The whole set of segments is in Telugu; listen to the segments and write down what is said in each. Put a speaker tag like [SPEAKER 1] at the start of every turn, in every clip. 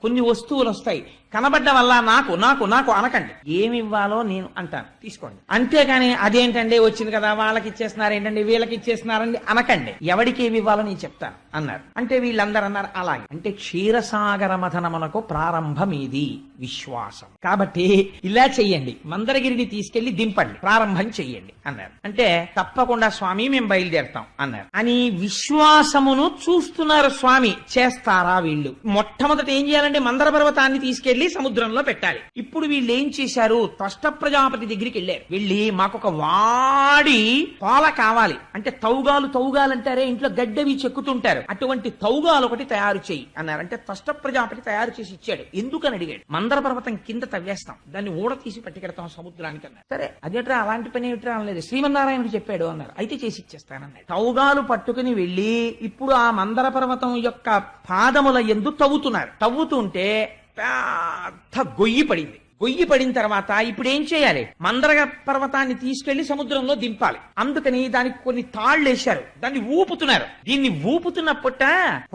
[SPEAKER 1] కొన్ని వస్తువులు వస్తాయి, కనబడ్డ వల్ల నాకు నాకు నాకు అనకండి. ఏమి ఇవ్వాలో నేను అంటాను, తీసుకోండి. అంతేగాని అదేంటండి వచ్చింది కదా వాళ్ళకి ఇచ్చేస్తున్నారు ఏంటండి వీళ్ళకి ఇచ్చేస్తున్నారండి అనకండి. ఎవడికి ఏమి ఇవ్వాలో నేను చెప్తాను అన్నారు. అంటే వీళ్ళందరూ అన్నారు అలాగే. అంటే క్షీరసాగర మథనమునకు ప్రారంభం ఇది విశ్వాసం. కాబట్టి ఇలా చెయ్యండి, మందరగిరిని తీసుకెళ్లి దింపండి, ప్రారంభం చెయ్యండి అన్నారు. అంటే తప్పకుండా స్వామి మేము బయలుదేరుతాం అన్నారు. అని విశ్వాసమును చూస్తున్నారు స్వామి. చేస్తారా వీళ్ళు? మొట్టమొదట ఏం చేయాలంటే మందర పర్వతాన్ని తీసుకెళ్లి సముద్రంలో పెట్టాలి. ఇప్పుడు వీళ్ళు ఏం చేశారు? త్వష్ట ప్రజాపతి దగ్గరికి వెళ్ళారు. వెళ్ళి మాకొక వాడి పాల కావాలి అంటే తౌగాలంటారే ఇంట్లో గడ్డవి చెక్కుతుంటారు, అటువంటి తౌగాలు ఒకటి తయారు చేయి అన్నారు. అంటే త్వష్ట ప్రజాపతి తయారు చేసి ఇచ్చాడు. ఎందుకని అడిగాడు. మందర పర్వతం కింద తవ్వేస్తాం, దాన్ని ఊడ తీసి పట్టుకెడతాం సముద్రానికి అన్నారు. సరే అదేట్రా అలాంటి పని ఏమిట్రా అనలేదు. శ్రీమన్నారాయణుడు చెప్పాడు అన్నారు. అయితే చేసి ఇచ్చేస్తానన్నాడు. తౌగాలు పట్టుకుని వెళ్ళి ఇప్పుడు ఆ మందర పర్వతం యొక్క పాదముల యందు తవ్వుతున్నారు. తవ్వుతుంటే పెద్ద గొయ్యి పడింది. గొయ్యి పడిన తర్వాత ఇప్పుడు ఏం చేయాలి? మందర పర్వతాన్ని తీసుకెళ్లి సముద్రంలో దింపాలి. అందుకని దానికి కొన్ని తాళ్లు వేశారు, దాన్ని ఊపుతున్నారు. దీన్ని ఊపుతున్నప్పుట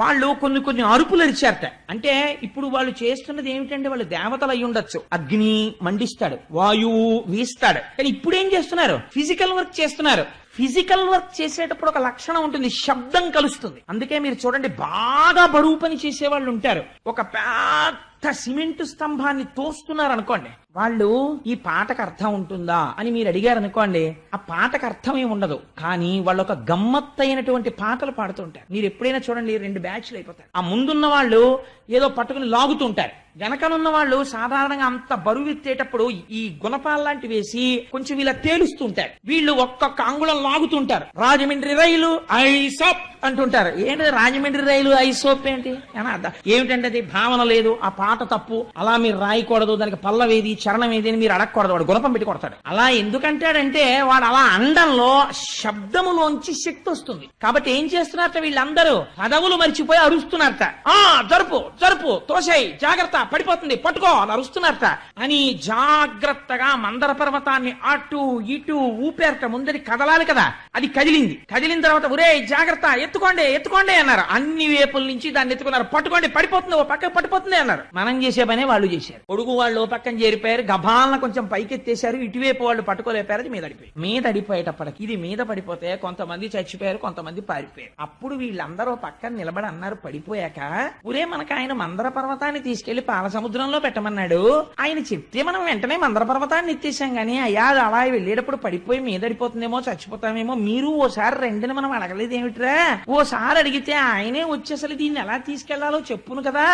[SPEAKER 1] వాళ్ళు కొన్ని అరుపులు అరిచారట. అంటే ఇప్పుడు వాళ్ళు చేస్తున్నది ఏమిటంటే వాళ్ళు దేవతలు అయి ఉండొచ్చు. అగ్ని మండిస్తాడు, వాయువు వీస్తాడు. కానీ ఇప్పుడు ఏం చేస్తున్నారు? ఫిజికల్ వర్క్ చేస్తున్నారు. ఫిజికల్ వర్క్ చేసేటప్పుడు ఒక లక్షణం ఉంటుంది, శబ్దం కలుస్తుంది. అందుకే మీరు చూడండి, బాగా బరువు పని చేసే వాళ్ళు ఉంటారు. ఒక పెద్ద సిమెంటు స్తంభాన్ని తోస్తున్నారు అనుకోండి, వాళ్ళు ఈ పాటకు అర్థం ఉంటుందా అని మీరు అడిగారు అనుకోండి, ఆ పాటకు అర్థం ఏమి ఉండదు. కానీ వాళ్ళు ఒక గమ్మత్తైనటువంటి పాటలు పాడుతుంటారు. మీరు ఎప్పుడైనా చూడండి, 2 బ్యాచ్లు అయిపోతారు. ఆ ముందున్న వాళ్ళు ఏదో పట్టుకుని లాగుతుంటారు, వెనకనున్న వాళ్ళు సాధారణంగా అంత బరువు ఎత్తేటప్పుడు ఈ గుణపాలు లాంటి వేసి కొంచెం ఇలా తేలుస్తుంటారు. వీళ్ళు ఒక్కొక్క అంగుళం లాగుతుంటారు. రాజమండ్రి రైలు ఐసోప్ అంటుంటారు. ఏంటి రాజమండ్రి రైలు ఐసోప్ ఏంటి? ఏమిటంటే అది భావన లేదు, ఆ పాట తప్పు, అలా మీరు రాయకూడదు, దానికి పల్లవేది చరణం ఏది అని మీరు అడగకూడదు. వాడు గుణపం పెట్టి కొడతాడు. అలా ఎందుకంటాడంటే వాడు అలా అండంలో శబ్దములోంచి శక్తి వస్తుంది. కాబట్టి ఏం చేస్తున్నారట వీళ్ళందరూ? పదవులు మర్చిపోయి అరుస్తున్నారట. జరుపు జరుపు తోసేయ్, జాగ్రత్త పడిపోతుంది, పట్టుకో అని అరుస్తున్నారట. అని జాగ్రత్తగా మందర పర్వతాన్ని అటు ఇటు ఊపేరట. ముందరి కదలాలి కదా, అది కదిలింది. కదిలిన తర్వాత ఒరే జాగ్రత్త, ఎత్తుకోండి ఎత్తుకోండి అన్నారు. అన్ని వేపుల నుంచి దాన్ని ఎత్తుకున్నారు. పట్టుకోండి, పడిపోతుంది, ఓ పక్క పడిపోతుంది అన్నారు. మనం చేసే పనే వాళ్ళు చేశారు. పొడుగు వాళ్ళు ఓ పక్కన చేరిపోయారు, గభాలను కొంచెం పైకెత్తేశారు. ఇటువైపు వాళ్ళు పట్టుకోలేపారు, అది మీద అడిపోయేటప్పటికి ఇది మీద పడిపోతే కొంతమంది చచ్చిపోయారు, కొంతమంది పారిపోయారు. అప్పుడు వీళ్ళందరూ పక్కన నిలబడి అన్నారు పడిపోయాక, ఒరే మనకు ఆయన మందర పర్వతాన్ని తీసుకెళ్లి పాల సముద్రంలో పెట్టమన్నాడు, ఆయన చెప్తే మనం వెంటనే మందర పర్వతాన్ని ఎత్తేసాం గానీ అయ్యా అలా వెళ్ళేటప్పుడు పడిపోయి మీద అడిపోతుందేమో, చచ్చిపోతామేమో, మీరు ఓసారి రెండుని మనం అడగలేదు ఏమిట్రా? ఓసారి అడిగితే ఆయనే వచ్చి అసలు దీన్ని ఎలా తీసుకెళ్లాలో చెప్పును కదా,